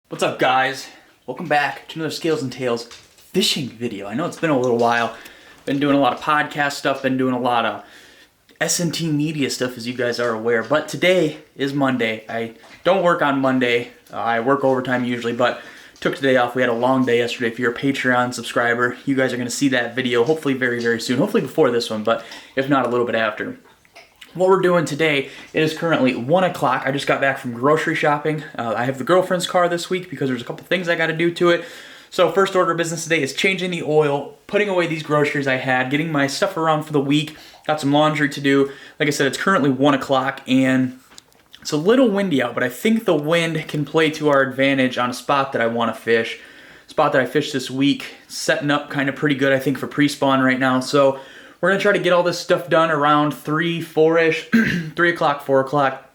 What's up, guys? Welcome back to another Scales and Tails fishing video. I know it's been a little while. Been doing a lot of podcast stuff, been doing a lot of S&T media stuff, as you guys are aware. But today is Monday. I don't work on Monday. I work overtime usually, but took today off. We had a long day yesterday. If you're a Patreon subscriber, you guys are going to see that video hopefully very, very soon. Hopefully before this one, but if not, a little bit after. What we're doing today, it is currently 1 o'clock. I just got back from grocery shopping. I have the girlfriend's car this week because there's a couple things I got to do to it. So first order of business today is changing the oil, putting away these groceries I had, getting my stuff around for the week. Got some laundry to do. Like I said, it's currently 1 o'clock and it's a little windy out, but I think the wind can play to our advantage on a spot that I want to fish. Spot that I fished this week, setting up kind of pretty good, I think, for pre-spawn right now. So we're going to try to get all this stuff done around 3, 4-ish, 3 o'clock, 4 o'clock,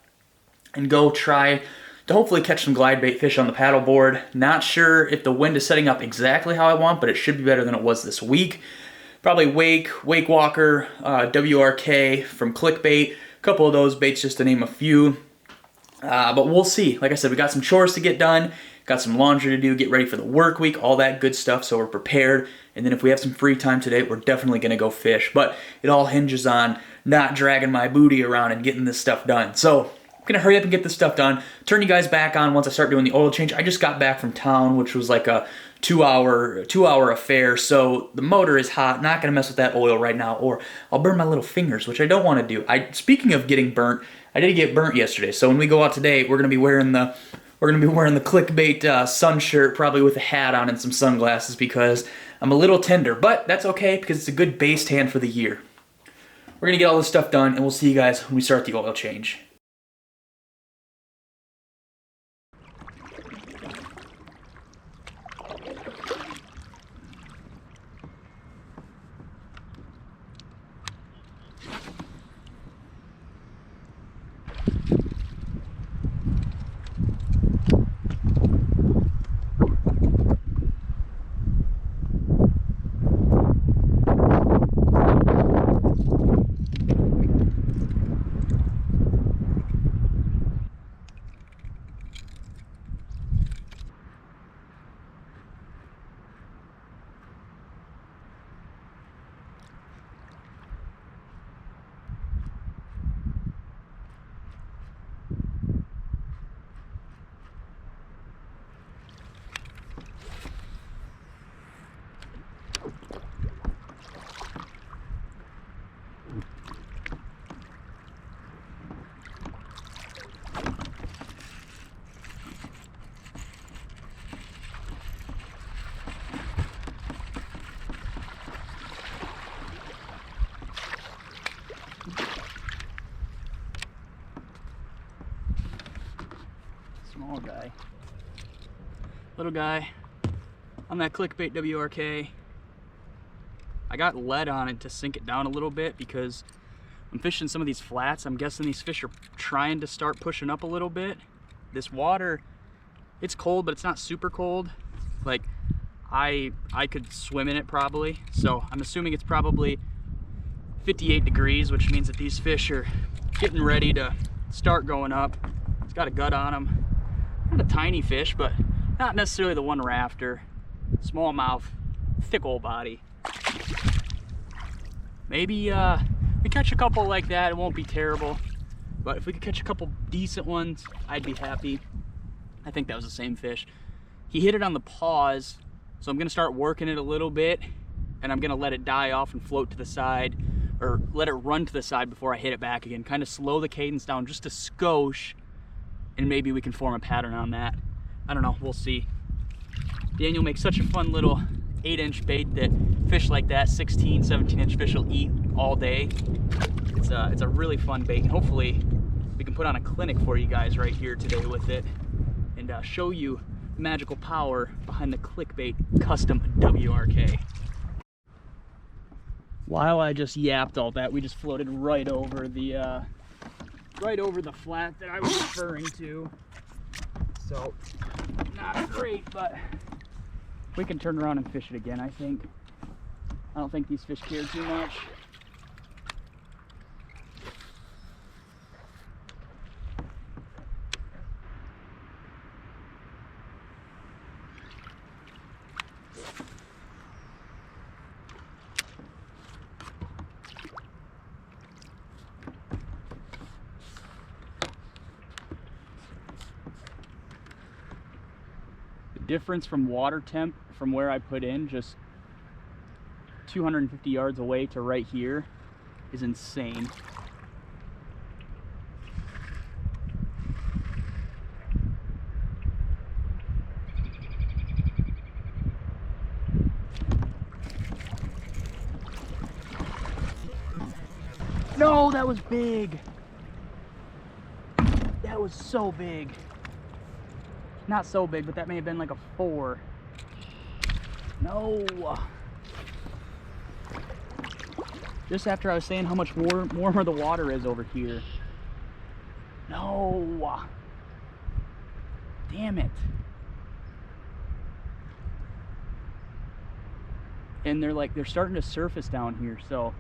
and go try to hopefully catch some glide bait fish on the paddleboard. Not sure if the wind is setting up exactly how I want, but it should be better than it was this week. Probably Wake Walker, WRK from Clickbait, a couple of those baits just to name a few. But we'll see. Like I said, we got some chores to get done, got some laundry to do, get ready for the work week, all that good stuff, so we're prepared. And then if we have some free time today, we're definitely going to go fish. But it all hinges on not dragging my booty around and getting this stuff done. So I'm going to hurry up and get this stuff done, turn you guys back on once I start doing the oil change. I just got back from town, which was like a two-hour affair, so the motor is hot. Not going to mess with that oil right now, or I'll burn my little fingers, which I don't want to do. Speaking of getting burnt, I did get burnt yesterday, so when we go out today, we're going to be wearing the Clickbait sun shirt, probably with a hat on and some sunglasses, because I'm a little tender, but that's okay because it's a good base tan for the year. We're going to get all this stuff done, and we'll see you guys when we start the oil change. Small guy. Little guy on that Clickbait WRK. I got lead on it to sink it down a little bit because I'm fishing some of these flats. I'm guessing these fish are trying to start pushing up a little bit. This water, it's cold, but it's not super cold. Like, I could swim in it probably. So I'm assuming it's probably 58 degrees, which means that these fish are getting ready to start going up. It's got a gut on them. Not a tiny fish, but not necessarily the one we're after. Small mouth, thick old body. Maybe we catch a couple like that, it won't be terrible. But if we could catch a couple decent ones, I'd be happy. I think that was the same fish. He hit it on the pause, so I'm gonna start working it a little bit, and I'm gonna let it die off and float to the side, or let it run to the side before I hit it back again. Kind of slow the cadence down just a skosh, and maybe we can form a pattern on that. I don't know, we'll see. Daniel makes such a fun little 8-inch bait that fish like that, 16, 17-inch fish will eat all day. It's a really fun bait, and hopefully we can put on a clinic for you guys right here today with it and show you the magical power behind the Clickbait custom WRK. While I just yapped all that, we just floated right over the flat that I was referring to. So, not great, but we can turn around and fish it again, I think. I don't think these fish care too much. difference from water temp from where I put in just 250 yards away to right here is insane. No, that was big. That was so big. Not so big, but that may have been like a 4. No. Just after I was saying how much warmer the water is over here. No. Damn it. And they're starting to surface down here, so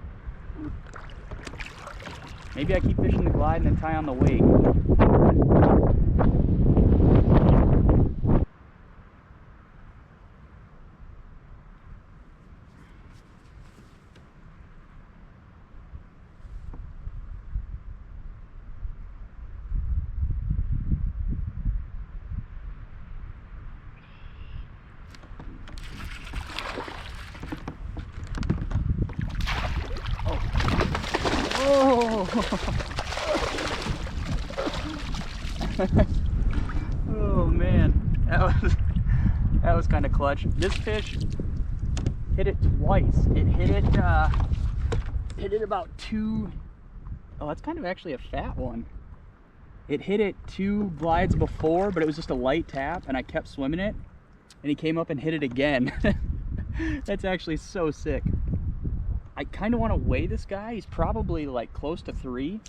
maybe I keep fishing the glide and then tie on the wake. Oh! Oh man, that was kind of clutch. This fish hit it twice. It hit it about 2. Oh, that's kind of actually a fat one. It hit it 2 glides before, but it was just a light tap, and I kept swimming it, and he came up and hit it again. That's actually so sick. I kind of want to weigh this guy. He's probably like close to 3.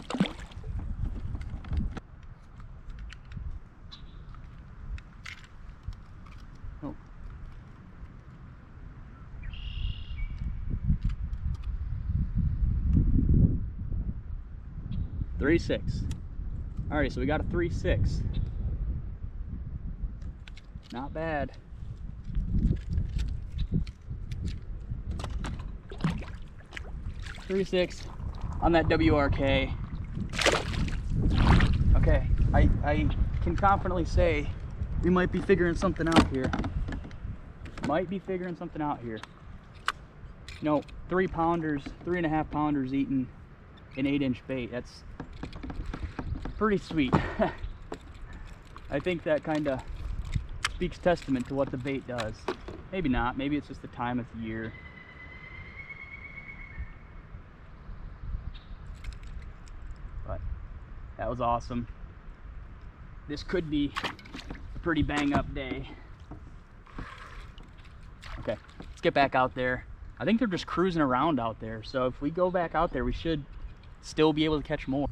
Oh. 3.6. Alright, so we got a 3.6. Not bad. 3.6 on that WRK. Okay, I can confidently say we might be figuring something out here. Might be figuring something out here. No, 3 pounders, 3.5 pounders eating an 8-inch bait. That's pretty sweet. I think that kind of speaks testament to what the bait does. Maybe not. Maybe it's just the time of the year. But that was awesome. This could be a pretty bang up day. Okay, let's get back out there. I think they're just cruising around out there, so if we go back out there, we should still be able to catch more.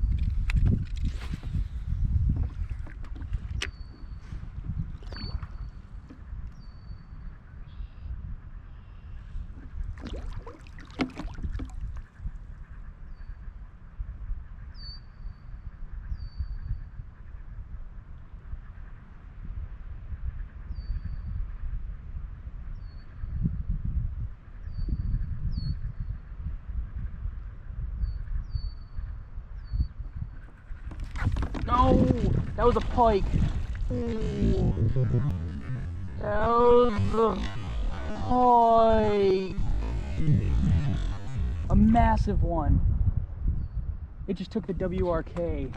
No, that was a pike. That was a pike. A massive one. It just took the WRK.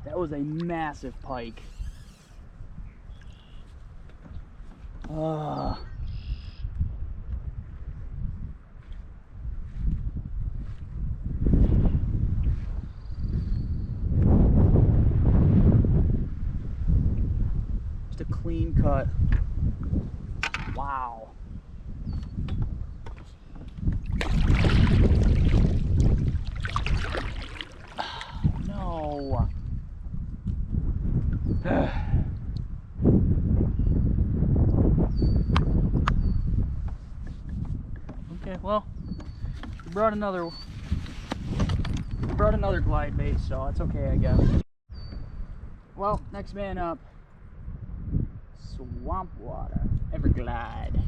That was a massive pike. Just a clean cut. Wow. No. Okay, well, we brought another glide bait, so that's okay, I guess. Well, next man up, swamp water, Everglide.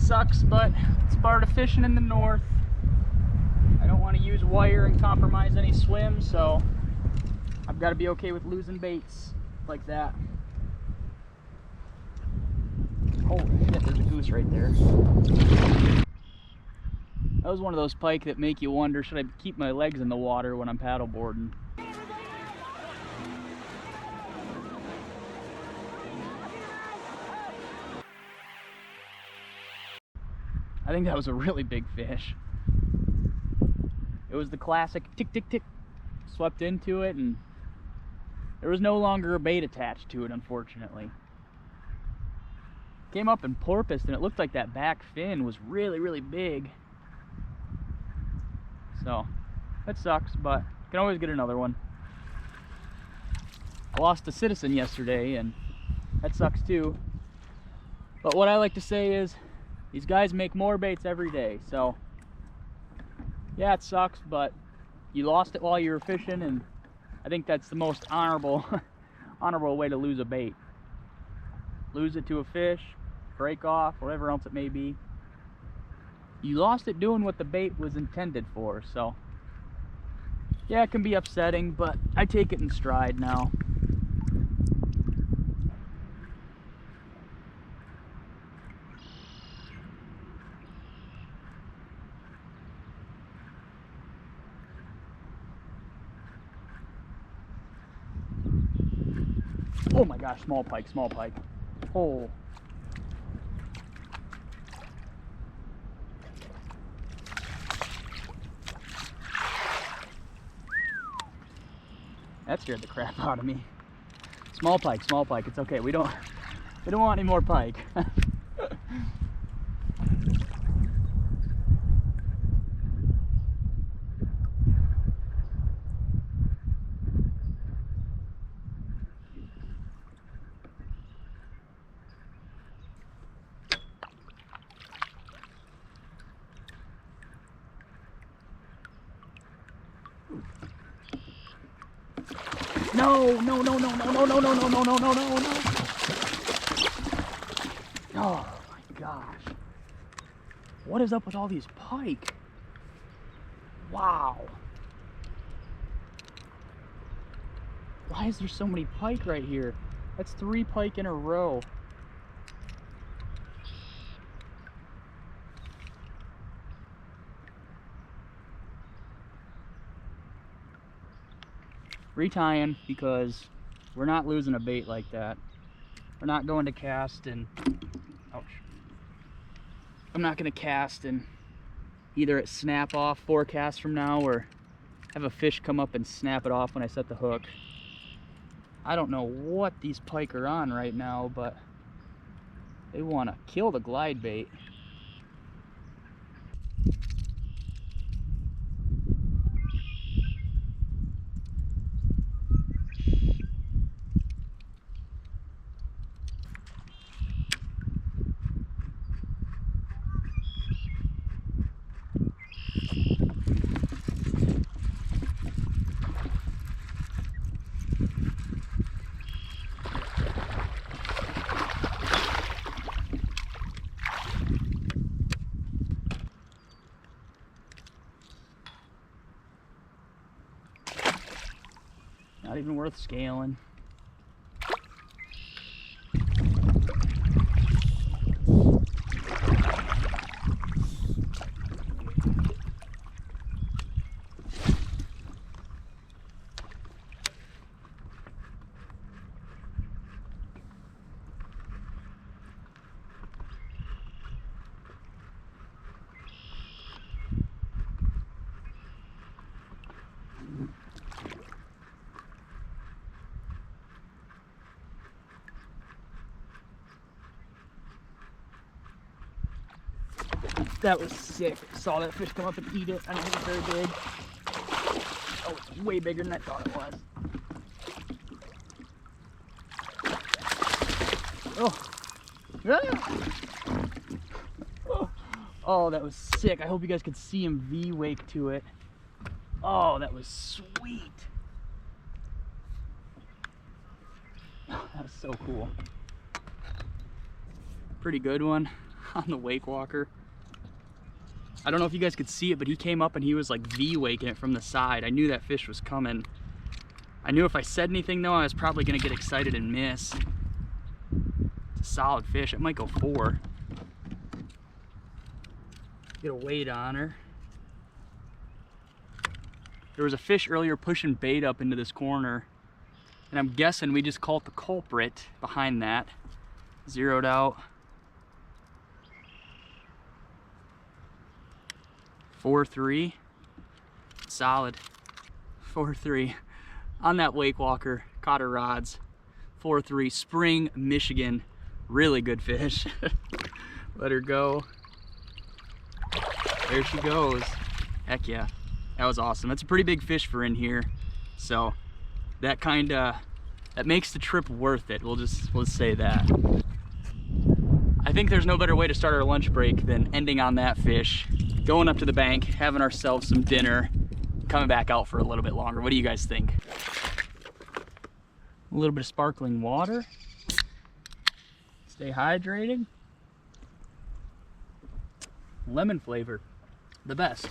Sucks, but it's part of fishing in the north. I don't want to use wire and compromise any swims, so I've got to be okay with losing baits like that. Holy shit, there's a goose right there. That was one of those pike that make you wonder, should I keep my legs in the water when I'm paddleboarding? I think that was a really big fish. It was the classic tick, tick, tick. Swept into it, and there was no longer a bait attached to it, unfortunately. Came up and porpoised, and it looked like that back fin was really, really big. So, that sucks, but you can always get another one. I lost a citizen yesterday, and that sucks too. But what I like to say is, these guys make more baits every day, so yeah, it sucks, but you lost it while you were fishing, and I think that's the most honorable honorable way to lose a bait. Lose it to a fish, break off, whatever else it may be. You lost it doing what the bait was intended for, so yeah, it can be upsetting, but I take it in stride now. Oh my gosh, small pike, small pike. Oh. That scared the crap out of me. Small pike, it's okay. We don't want any more pike. No, no, no, no, no, no, no, no, no, no, no, no, no, no. Oh my gosh. What is up with all these pike? Wow. Why is there so many pike right here? That's 3 pike in a row. Retying, because we're not losing a bait like that. We're not going to cast and ouch. I'm not going to cast and either it snap off 4 casts from now or have a fish come up and snap it off when I set the hook. I don't know what these pike are on right now, but they want to kill the glide bait. Not even worth scaling. That was sick. Saw that fish come up and eat it. I don't think it's very big. Oh, it's way bigger than I thought it was. Oh. Oh, that was sick. I hope you guys could see him V-wake to it. Oh, that was sweet. That was so cool. Pretty good one. on the wake walker. I don't know if you guys could see it, but he came up and he was like V-waking it from the side. I knew that fish was coming. I knew if I said anything though, I was probably gonna get excited and miss. It's a solid fish. It might go 4. Get a weight on her. There was a fish earlier pushing bait up into this corner, and I'm guessing we just caught the culprit behind that. Zeroed out. 4-3. Solid. 4-3. On that wake walker, caught her rods. 4-3. Spring, Michigan. Really good fish. Let her go. There she goes. Heck yeah. That was awesome. That's a pretty big fish for in here. So that makes the trip worth it. We'll say that. I think there's no better way to start our lunch break than ending on that fish, going up to the bank, having ourselves some dinner, coming back out for a little bit longer. What do you guys think? A little bit of sparkling water. Stay hydrated. Lemon flavor, the best.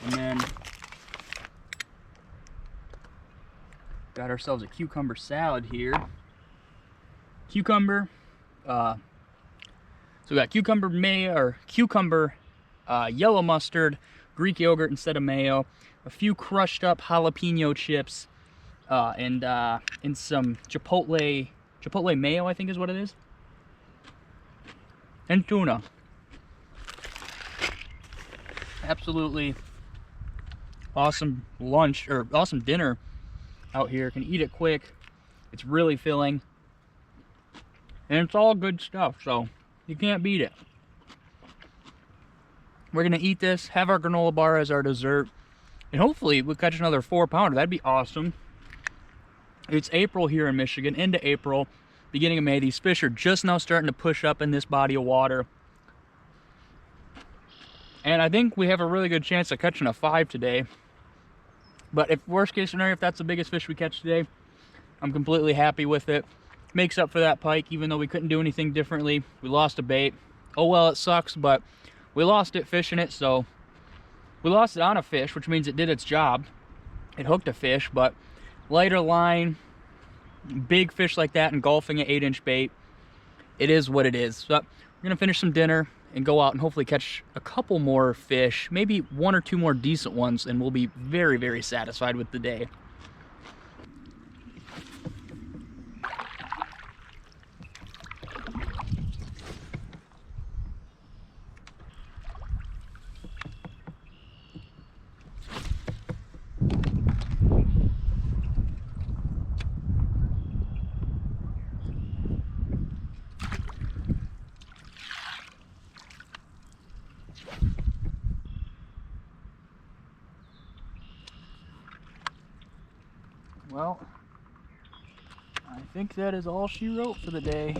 And then got ourselves a cucumber salad here. Cucumber, so we got cucumber mayo, or cucumber yellow mustard, Greek yogurt instead of mayo, a few crushed up jalapeno chips, and some chipotle mayo, I think is what it is, and tuna. Absolutely awesome lunch, or awesome dinner out here. Can eat it quick. It's really filling, and it's all good stuff, so you can't beat it. We're gonna eat this, have our granola bar as our dessert, and hopefully we'll catch another 4-pounder. That'd be awesome. It's April here in Michigan, into April, beginning of May. These fish are just now starting to push up in this body of water. And I think we have a really good chance of catching a 5 today. But if worst case scenario, if that's the biggest fish we catch today, I'm completely happy with it. Makes up for that pike, even though we couldn't do anything differently. We lost a bait. Oh well, it sucks, but we lost it fishing it, so we lost it on a fish, which means it did its job. It hooked a fish, but lighter line, big fish like that, engulfing an 8-inch bait, it is what it is. So we're gonna finish some dinner and go out and hopefully catch a couple more fish, maybe 1 or 2 more decent ones, and we'll be very, very satisfied with the day. Well, I think that is all she wrote for the day.